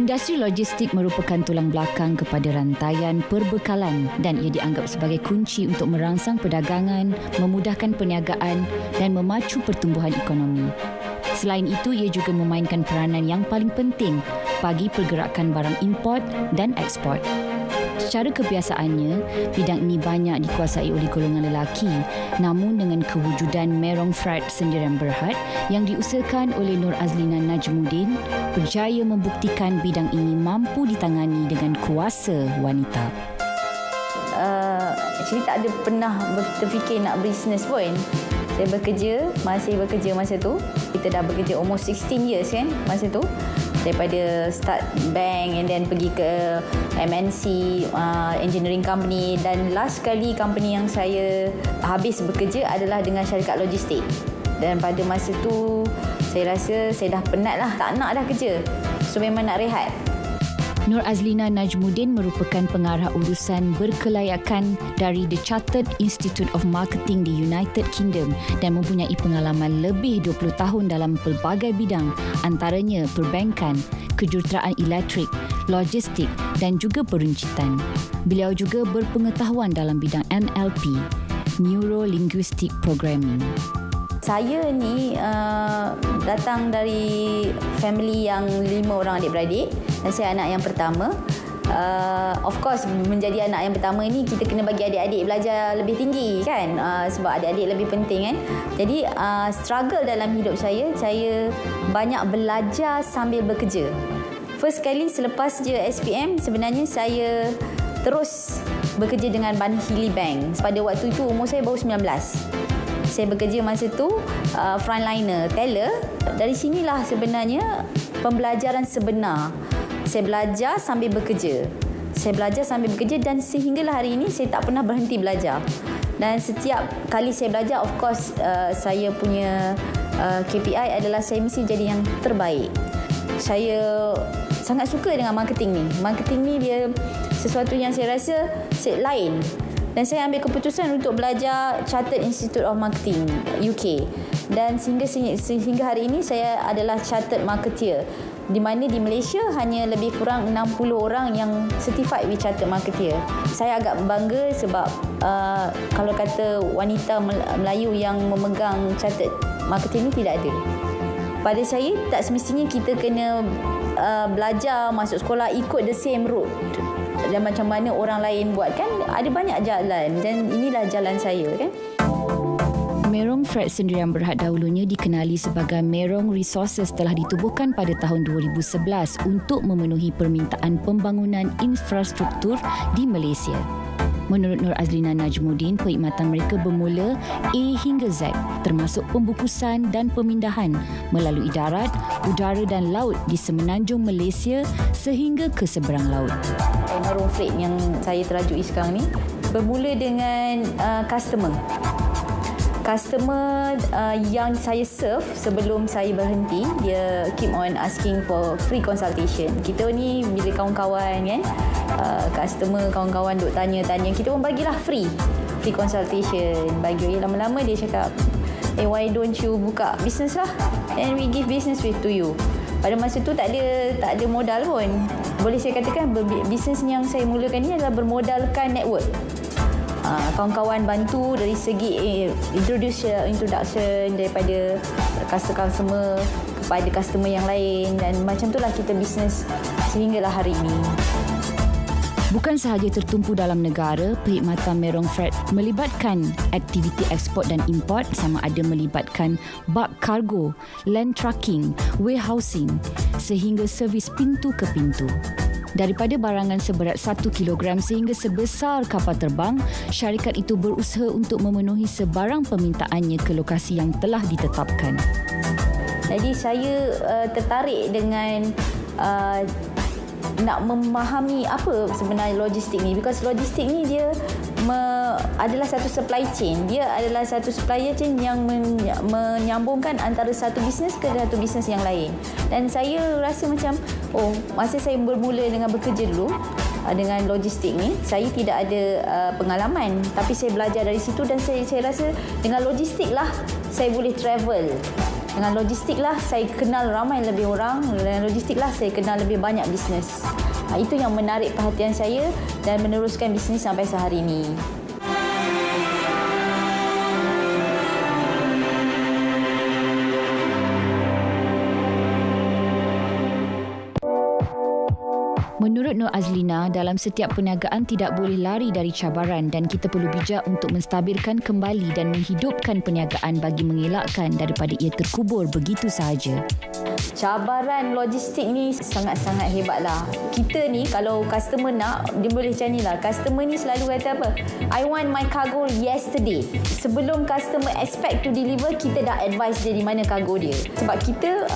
Industri logistik merupakan tulang belakang kepada rantaian perbekalan dan ia dianggap sebagai kunci untuk merangsang perdagangan, memudahkan perniagaan dan memacu pertumbuhan ekonomi. Selain itu, ia juga memainkan peranan yang paling penting bagi pergerakan barang import dan ekspor. Secara kebiasaannya, bidang ini banyak dikuasai oleh golongan lelaki. Namun dengan kewujudan Merong Freight Sendirian Berhad yang diusahakan oleh Nur Azlina Najmuddin, berjaya membuktikan bidang ini mampu ditangani dengan kuasa wanita. Actually tak ada pernah terfikir nak bisnes pun. Saya masih bekerja masa tu. Kita dah bekerja almost 16 years kan masa tu. Daripada start bank and then pergi ke MNC, engineering company, dan last kali company yang saya habis bekerja adalah dengan syarikat logistik. Dan pada masa tu saya rasa saya dah penat lah, tak nak dah kerja. So memang nak rehat. Nur Azlina Najmuddin merupakan pengarah urusan berkelayakan dari The Chartered Institute of Marketing di United Kingdom dan mempunyai pengalaman lebih 20 tahun dalam pelbagai bidang, antaranya perbankan, kejuruteraan elektrik, logistik dan juga peruncitan. Beliau juga berpengetahuan dalam bidang NLP, Neuro Linguistic Programming. Saya ni datang dari family yang 5 orang adik-beradik dan saya anak yang pertama. Of course, menjadi anak yang pertama ni kita kena bagi adik-adik belajar lebih tinggi kan, sebab adik-adik lebih penting kan. Jadi struggle dalam hidup saya banyak belajar sambil bekerja. First kali selepas je SPM, sebenarnya saya terus bekerja dengan Banhili Bank. Pada waktu itu umur saya baru 19. Saya bekerja masa tu frontliner, teller. Dari sinilah sebenarnya pembelajaran sebenar. Saya belajar sambil bekerja. Dan sehinggalah hari ini saya tak pernah berhenti belajar. Dan setiap kali saya belajar, of course, saya punya KPI adalah saya mesti jadi yang terbaik. Saya sangat suka dengan marketing ni. Marketing ni dia sesuatu yang saya rasa lain. Dan saya ambil keputusan untuk belajar Chartered Institute of Marketing UK. Dan sehingga hari ini saya adalah Chartered Marketeer. Di mana di Malaysia hanya lebih kurang 60 orang yang certified with Chartered Marketeer. Saya agak bangga sebab kalau kata wanita Melayu yang memegang Chartered Marketing ni tidak ada. Pada saya tak semestinya kita kena belajar, masuk sekolah ikut the same route. Dan macam mana orang lain buat kan, ada banyak jalan dan inilah jalan saya kan. Merong Freight Sendirian Berhad dahulunya dikenali sebagai Merong Resources telah ditubuhkan pada tahun 2011 untuk memenuhi permintaan pembangunan infrastruktur di Malaysia. Menurut Nur Azlina Najmuddin, perkhidmatan mereka bermula A hingga Z, termasuk pembukusan dan pemindahan melalui darat, udara dan laut di semenanjung Malaysia sehingga ke seberang laut. Merong Freight yang saya terajui sekarang ni bermula dengan customer yang saya serve sebelum saya berhenti. Dia keep on asking for free consultation. Kita ni bila kawan-kawan kan, customer kawan-kawan duk tanya-tanya, kita pun bagilah free consultation. Bagi lama-lama dia cakap, why don't you buka business lah, and we give business to you. Pada masa tu tak ada modal pun. Boleh saya katakan bisnes yang saya mulakan ni adalah bermodalkan network. Kawan-kawan bantu dari segi introduction daripada customer kepada customer yang lain, dan macam itulah kita bisnes sehinggalah hari ini. Bukan sahaja tertumpu dalam negara, perkhidmatan Merong Freight melibatkan aktiviti ekspor dan import, sama ada melibatkan bak kargo, land trucking, warehousing sehingga servis pintu ke pintu. Daripada barangan seberat 1 kilogram sehingga sebesar kapal terbang, syarikat itu berusaha untuk memenuhi sebarang permintaannya ke lokasi yang telah ditetapkan. Jadi saya tertarik dengan nak memahami apa sebenarnya logistik ni, because logistik ni dia adalah satu supply chain. Dia adalah satu supply chain yang menyambungkan antara satu bisnes ke satu bisnes yang lain. Dan saya rasa macam masa saya bermula dengan bekerja dulu dengan logistik ni, saya tidak ada pengalaman, tapi saya belajar dari situ dan saya rasa dengan logistik lah saya boleh travel Dengan logistik lah saya kenal ramai lebih orang. Dengan logistik lah saya kenal lebih banyak bisnes. Itu yang menarik perhatian saya dan meneruskan bisnes sampai sehari ini. Menurut Nur Azlina, dalam setiap perniagaan tidak boleh lari dari cabaran dan kita perlu bijak untuk menstabilkan kembali dan menghidupkan perniagaan bagi mengelakkan daripada ia terkubur begitu sahaja. Cabaran logistik ni sangat-sangat hebatlah. Kita ni kalau customer nak, dia boleh macam ni lah. Customer ni selalu kata apa? I want my cargo yesterday. Sebelum customer expect to deliver, kita dah advise dia di mana cargo dia. Sebab kita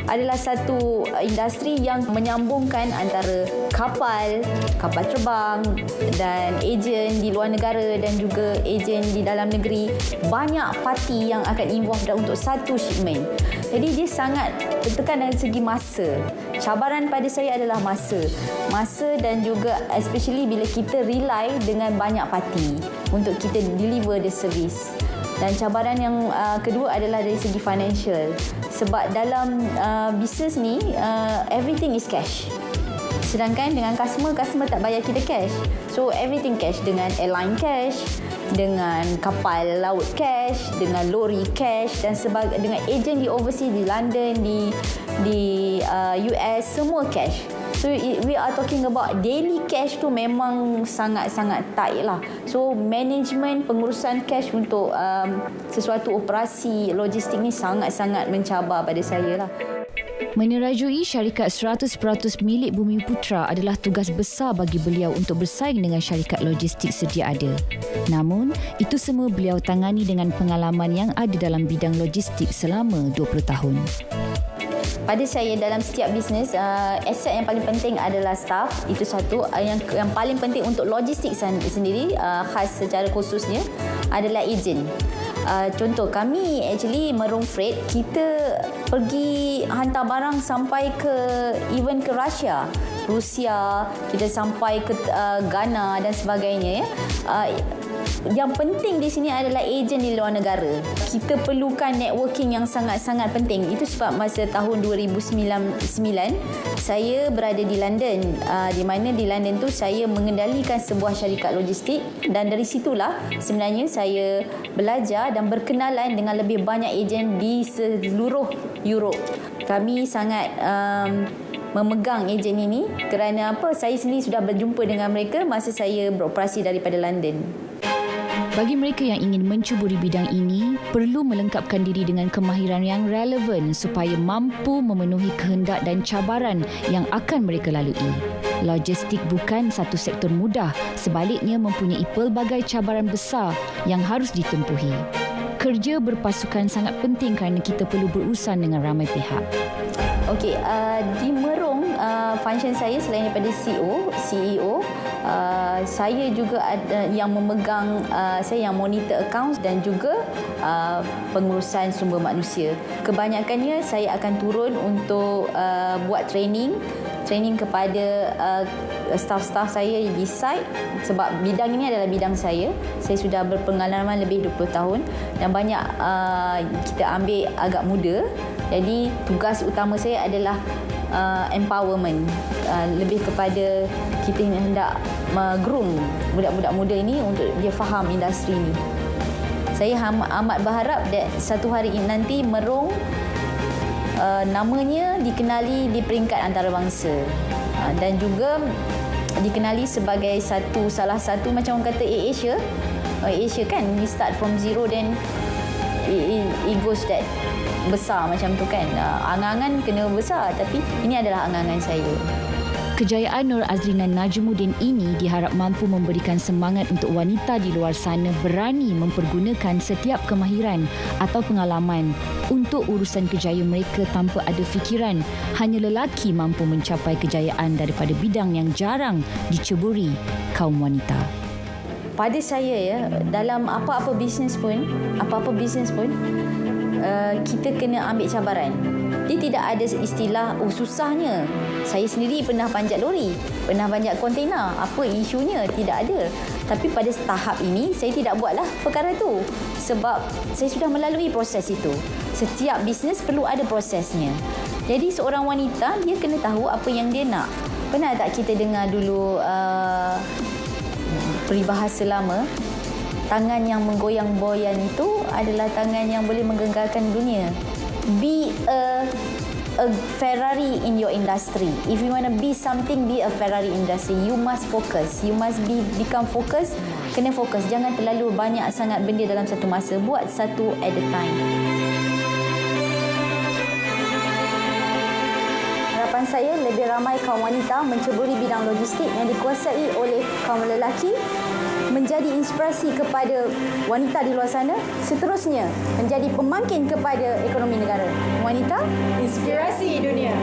adalah satu industri yang menyambungkan antara kapal terbang dan ejen di luar negara dan juga ejen di dalam negeri. Banyak parti yang akan involve untuk satu shipment. Jadi dia sangat bertekan dari segi masa. Cabaran pada saya adalah masa. Masa dan juga especially bila kita rely dengan banyak parti untuk kita deliver the service. Dan cabaran yang kedua adalah dari segi financial. Sebab dalam bisnes ni, everything is cash. Sedangkan dengan customer tak bayar kita cash. So everything cash, dengan airline cash, dengan kapal laut cash, dengan lori cash dan dengan ejen di overseas, di London, di US, semua cash. So we are talking about daily cash tu memang sangat-sangat tight lah. So management pengurusan cash untuk sesuatu operasi logistik ni sangat-sangat mencabar pada saya lah. Menerajui syarikat 100% milik Bumi Putra adalah tugas besar bagi beliau untuk bersaing dengan syarikat logistik sedia ada. Namun, itu semua beliau tangani dengan pengalaman yang ada dalam bidang logistik selama 20 tahun. Pada saya dalam setiap bisnes, aset yang paling penting adalah staff. Itu satu. Yang paling penting untuk logistik sendiri, khas secara khususnya, adalah ejen. Contoh, kami actually Merung Freight, kita pergi hantar barang sampai even ke Rusia, kita sampai ke Ghana dan sebagainya. Yang penting di sini adalah ejen di luar negara. Kita perlukan networking yang sangat-sangat penting. Itu sebab masa tahun 2009 saya berada di London, di mana di London tu saya mengendalikan sebuah syarikat logistik dan dari situlah sebenarnya saya belajar dan berkenalan dengan lebih banyak ejen di seluruh Europe. Kami sangat memegang ejen ini kerana apa? Saya sendiri sudah berjumpa dengan mereka masa saya beroperasi daripada London. Bagi mereka yang ingin mencuburi bidang ini, perlu melengkapkan diri dengan kemahiran yang relevan supaya mampu memenuhi kehendak dan cabaran yang akan mereka lalui. Logistik bukan satu sektor mudah, sebaliknya mempunyai pelbagai cabaran besar yang harus ditempuhi. Kerja berpasukan sangat penting kerana kita perlu berurusan dengan ramai pihak. Okey, di Merung, function saya selain daripada CEO, saya juga ada yang memegang, saya yang monitor accounts dan juga pengurusan sumber manusia. Kebanyakannya saya akan turun untuk buat training kepada staff-staff saya di site sebab bidang ini adalah bidang saya. Saya sudah berpengalaman lebih 20 tahun dan banyak kita ambil agak muda. Jadi tugas utama saya adalah empowerment, lebih kepada kita hendak groom budak-budak muda ini untuk dia faham industri ini. Saya amat berharap satu hari nanti Merung namanya dikenali di peringkat antarabangsa dan juga dikenali sebagai salah satu macam orang kata Asia kan, we start from zero then it goes that besar macam tu kan. Angan-angan kena besar tapi ini adalah angan-angan saya. Kejayaan Nur Azlina Najmuddin ini diharap mampu memberikan semangat untuk wanita di luar sana berani mempergunakan setiap kemahiran atau pengalaman untuk urusan kejayaan mereka tanpa ada fikiran hanya lelaki mampu mencapai kejayaan daripada bidang yang jarang diceburi kaum wanita. Pada saya dalam apa-apa bisnes pun kita kena ambil cabaran. Dia tidak ada istilah susahnya. Saya sendiri pernah panjat lori, pernah panjat kontainer. Apa isunya? Tidak ada. Tapi pada tahap ini saya tidak buatlah perkara itu sebab saya sudah melalui proses itu. Setiap bisnes perlu ada prosesnya. Jadi seorang wanita dia kena tahu apa yang dia nak. Pernah tak kita dengar dulu peribahasa lama, tangan yang menggoyang-goyang itu adalah tangan yang boleh menggenggamkan dunia. Be a Ferrari in your industry. If you want to be something, be a Ferrari industry. You must focus. You must become focus. Kena fokus. Jangan terlalu banyak sangat benda dalam satu masa. Buat satu at a time. Harapan saya lebih ramai kaum wanita menceburi bidang logistik yang dikuasai oleh kaum lelaki, menjadi inspirasi kepada wanita di luar sana, seterusnya menjadi pemangkin kepada ekonomi negara. Wanita, inspirasi dunia.